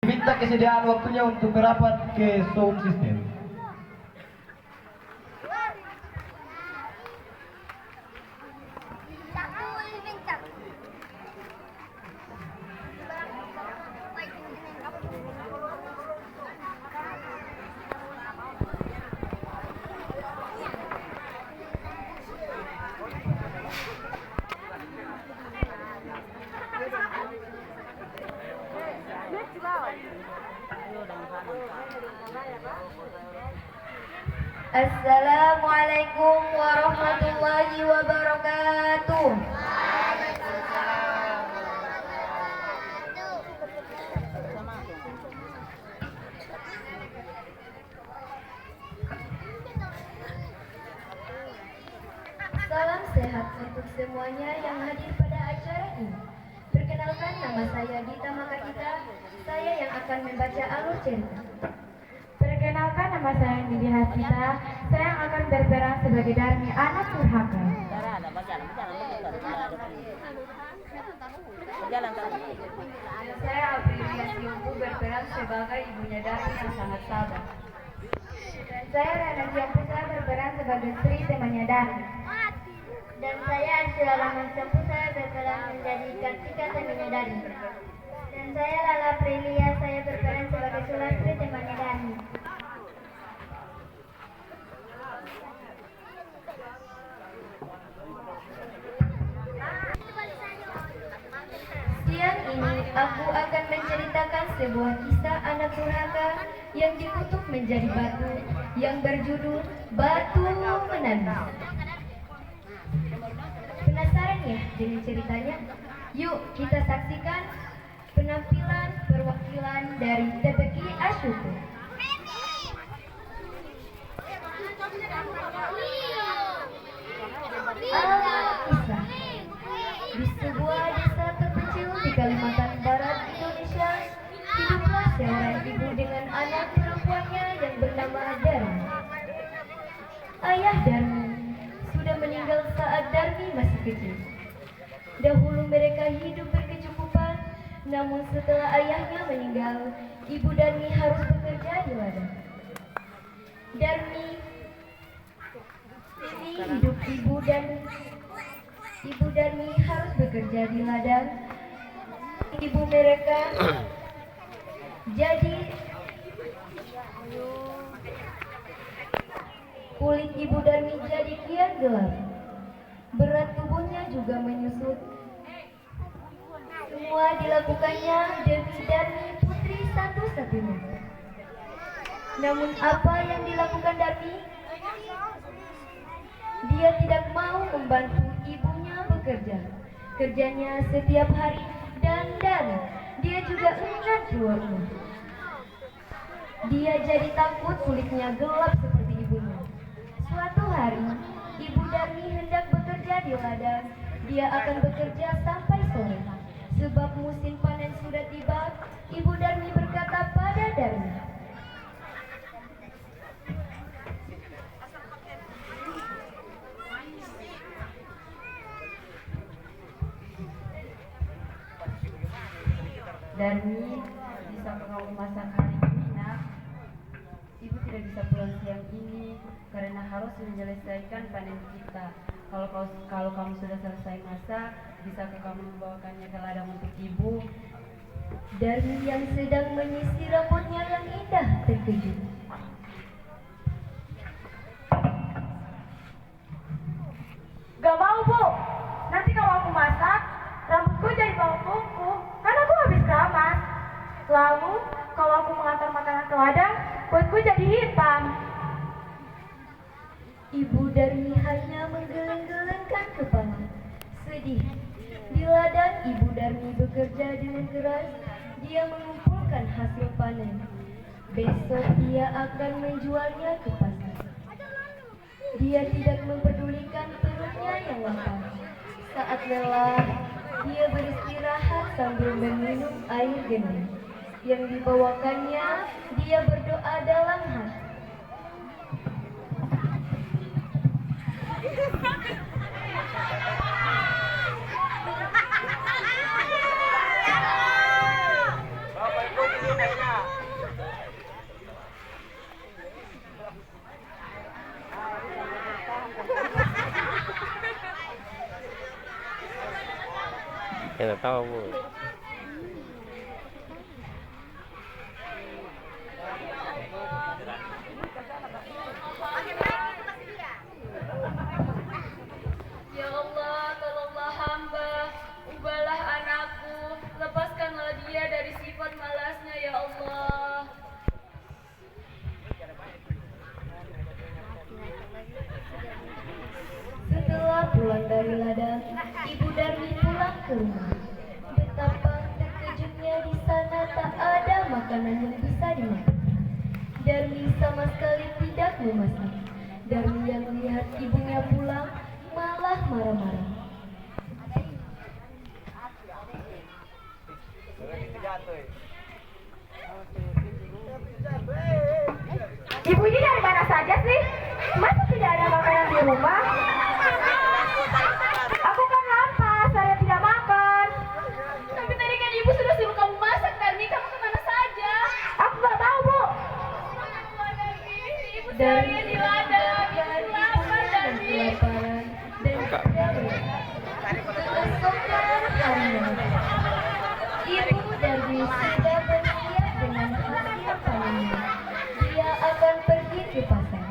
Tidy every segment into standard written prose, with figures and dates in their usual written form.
Minta kesediaan waktunya untuk merapat ke sound system. Assalamualaikum warahmatullahi wabarakatuh. Salam sehat untuk semuanya yang hadir pada acara ini. Perkenalkan, nama saya Dita Makakita. Saya yang akan membaca alur cerita. Perkenalkan, nama saya Nidi Hasita. Saya yang akan berperan sebagai Darmi, anak durhaka. Saya Aprilia Siumbu berperan sebagai ibunya Darmi yang sangat sabar. Dan saya Rana Ciampusa berperan sebagai Sri, temannya Darmi. Dan saya Arsila Laman Sempu, saya berperan menjadi Kartika temannya Darmi. Dan saya Lala Prilia, saya berperan sebagai Sulastri, temannya Darmi. Siang ini aku akan menceritakan sebuah kisah anak durhaka yang dikutuk menjadi batu yang berjudul Batu Menangis. Penasaran ya dengan ceritanya? Yuk kita saksikan penampilan perwakilan dari TPQ Asyukur. Alur kisah. Di sebuah desa terpencil di Kalimantan Barat, Indonesia, hiduplah seorang ibu dengan anak perempuannya yang bernama Darmi. Ayah Darmi sudah meninggal saat Darmi masih kecil. Dahulu mereka hidup berkecukupan, namun setelah ayahnya meninggal, ibu Darmi harus bekerja di ladang. Darmi ini hidup Ibu Darmi harus bekerja di ladang. Ibu mereka jadi kulit Ibu Darmi jadi kian gelap. Berat tubuhnya juga menyusut. Semua dilakukannya demi Darmi, putri satu-satunya. Namun apa yang dilakukan Darmi? Dia tidak mau membantu ibunya bekerja. Kerjanya setiap hari dan dia juga enggan keluar rumah. Dia jadi takut kulitnya gelap seperti ibunya. Suatu hari, Ibu Darmi hendak bekerja di ladang. Dia akan bekerja sampai sore. Sebab musim panen sudah tiba, Ibu Darmi berkata pada Darmi, Darmi, bisa kamu masak hari ini, nak? Ibu tidak bisa pulang siang ini karena harus menyelesaikan panen kita. Kalau kamu sudah selesai masak, bisakah kamu membawakannya ke ladang untuk ibu? Darmi yang sedang menyisir rambutnya yang indah terkejut. Gak mau, Bu. Nanti kalau aku masak, rambutku jadi bau kuku, karena aku habis keramas. Lalu, kalau aku mengantar makanan ke ladang, kulitku jadi hitam. Ibu Darmi hanya menggeleng-gelengkan kepala, sedih. Di ladang Ibu Darmi bekerja dengan keras. Dia mengumpulkan hasil panen. Besok ia akan menjualnya ke pasar. Dia tidak mempedulikan perutnya yang lapar. Saat lelah, dia beristirahat sambil meminum air geneng yang dibawakannya. Dia berdoa dalam hati. Ya nggak tahu Bu. Ya Allah, tolonglah hamba, ubahlah anakku, lepaskanlah dia dari sifat malasnya ya Allah. Setelah pulang dari ladang, Ibu Darmi pulang ke rumah. Betapa terkejutnya di sana tak ada makanan yang bisa dimakan. Darmi sama sekali tidak memasak. Darmi yang melihat ibunya pulang malah marah-marah. Ibu ini dari mana saja sih? Masa tidak ada makanan di rumah? Aku kan lapar, saya tidak makan. Tapi tadi kan ibu sudah suruh kamu masak, Darmi. Kamu kemana saja? Aku nggak tahu, Bu. Ibu Darmi seharian di ladang. dan Ibu lapar, dan Darmi. kelaparan dan kesesakan harinya. Ibu Darmi sudah bersiap dengan hasil panennya. Dia akan pergi ke pasar.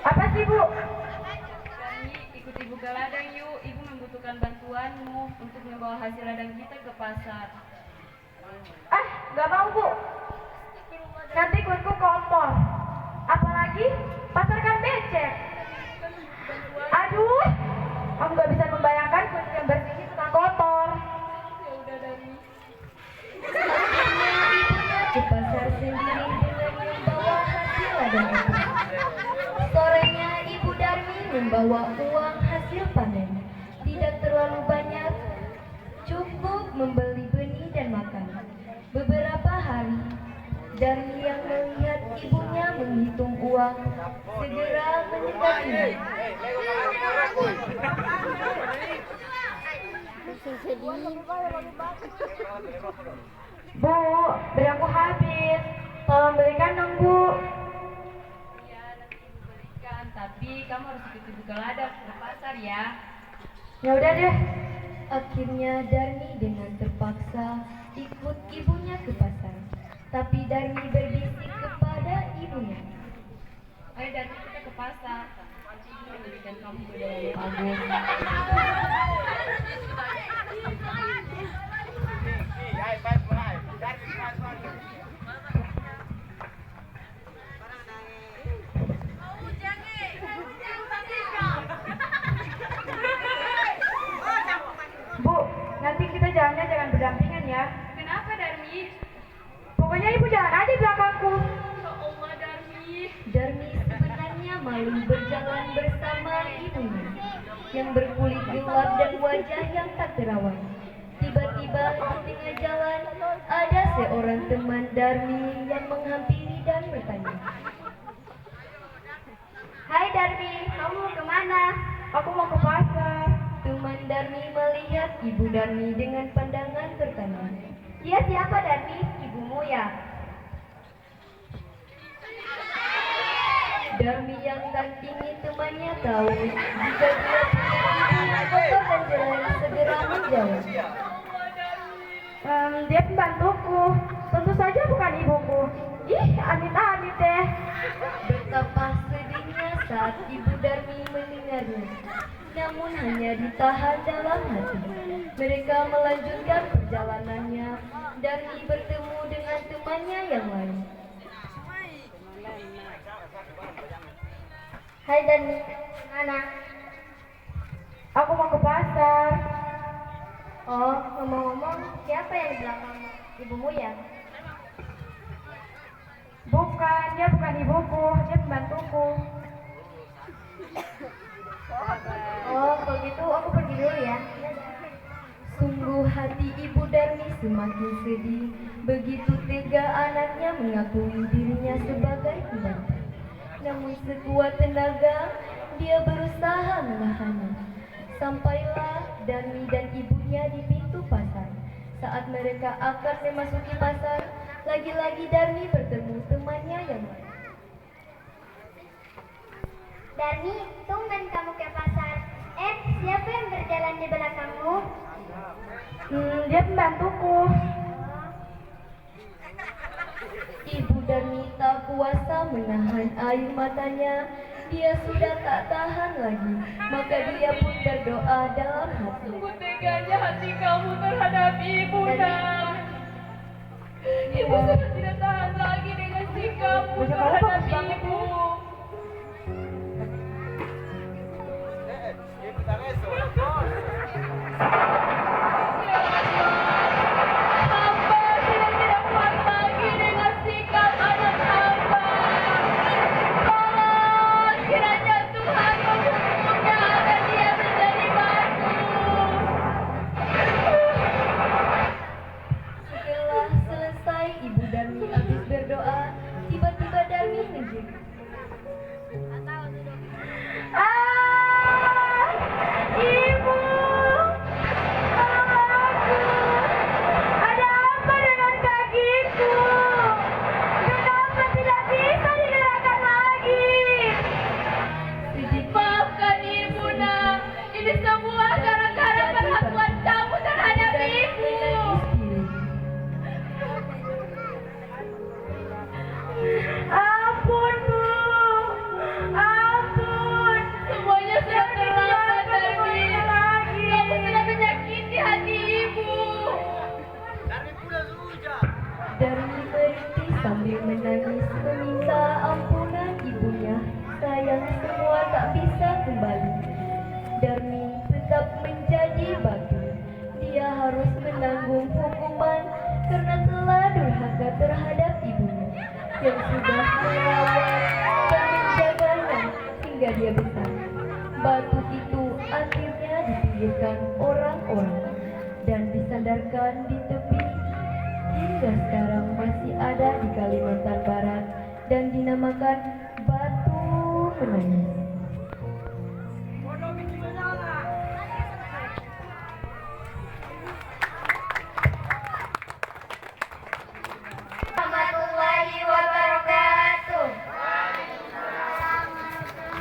Apa sih, Bu? Darmi, ikut ibu ke ladang yuk. Ibu membutuhkan bantuanmu untuk membawa hasil ladang kita ke pasar. Nggak mau, Bu. Nanti kulitku kotor. Apalagi pasar kan becek. Aduh, aku nggak bisa membayangkan kulit yang bersih itu tak kotor. Ya udah, Darmi. Akhirnya ibunya ke pasar sendiri dengan membawa hasil ladang itu. Sorenya Ibu Darmi membawa uang hasil panen. Tidak terlalu banyak, cukup membeli benih dan makanan. Beberapa hari, Darmi yang melihat ibunya menghitung uang segera mendekatinya. Bu, beri aku habis. Tolong belikan dong, Bu. Ya, nanti ibu belikan. Tapi kamu harus ikut ibu ke ladang ke pasar ya. Ya udah deh. Akhirnya Darmi dengan terpaksa ikut ibunya ke pasar. Tapi Darmi berbisik kepada ibunya. Ayo Darmi, kita ke pasar. Nanti ibu memberikan kamu budaya yang bagus. Bu, nanti kita jalannya jangan berdampingan ya. Kenapa, Darmi? Pokoknya ibu jalan aja di belakangku. Ya Allah, Darmi. Darmi sebenarnya malu berjalan bersama ibunya yang berkulit gelap dan wajah yang tak terawat. Tiba-tiba di tengah jalan ada seorang teman Darmi yang menghampiri dan bertanya. Hai Darmi, kamu mau kemana? Aku mau ke pasar. Teman Darmi melihat ibu Darmi dengan pandangan bertanya. Iya siapa Darmi? Ibumu ya? Darmi yang tak ingin temannya tahu jika dia punya ibu yang kotor dan jelek segera menjawab. Dia pembantuku. Tentu saja bukan ibuku. Ih, amit-amit deh. Betapa sedihnya saat ibu Darmi mendengarnya. Namun hanya ditahan dalam hati. Mereka melanjutkan perjalanannya. Darmi bertemu dengan temannya yang lain. Hai Darmi, mana? Aku mau ke pasar. Oh, ngomong-ngomong, siapa yang di belakang ibumu ya? Bukan, dia bukan ibuku, dia pembantuku. Oh, kalau gitu aku pergi dulu ya. Sungguh Sungguh hati Ibu Darmi semakin sedih. Begitu tega anaknya mengakui dirinya sebagai pembantu. Namun sekuat tenaga dia berusaha menahannya. Sampailah Darmi dan ibunya di pintu pasar. Saat mereka akan memasuki pasar, lagi-lagi Darmi bertemu temannya yang lain. Darmi, tumben kamu ke pasar. Siapa yang berjalan di belakangmu? Dia pembantuku. Ibu Darmi tak kuasa menahan air matanya. Dia sudah tak tahan lagi. Maka dia pun berdoa dalam hati. Sungguh teganya hati kamu terhadap ibu, nak. Ibu sudah tidak tahan lagi dengan sikapmu terhadap ibu. Hamba sudah tidak kuat lagi dengan sikap anak hamba. Tolong kiranya Tuhan menghukumnya agar dia menjadi batu. Setelah selesai Ibu Darmi habis berdoa, tiba-tiba Darmi menjerit. Ibu, tolong aku. Ada apa dengan kakiku? Kenapa tidak bisa digerakkan lagi? Maafkan ibu, nak. Ini semua gara-gara perlakuan kamu terhadap ibu. Ampun, Bu. Ampun. Semuanya sudah terlambat, Darmi. Kamu sudah menyakiti hati ibu. Darmi berhenti sambil menangis meminta ampunan ibunya. Sayang semua tak bisa kembali. Darmi tetap menjadi batu. Dia harus menanggung hukuman karena telah durhaka terhadap ibunya yang sudah merawat dan menjaganya hingga dia besar. Batu itu akhirnya dipinggirkan orang-orang dan disandarkan di tepi. Hingga sekarang masih ada di Kalimantan Barat dan dinamakan Batu Menangis.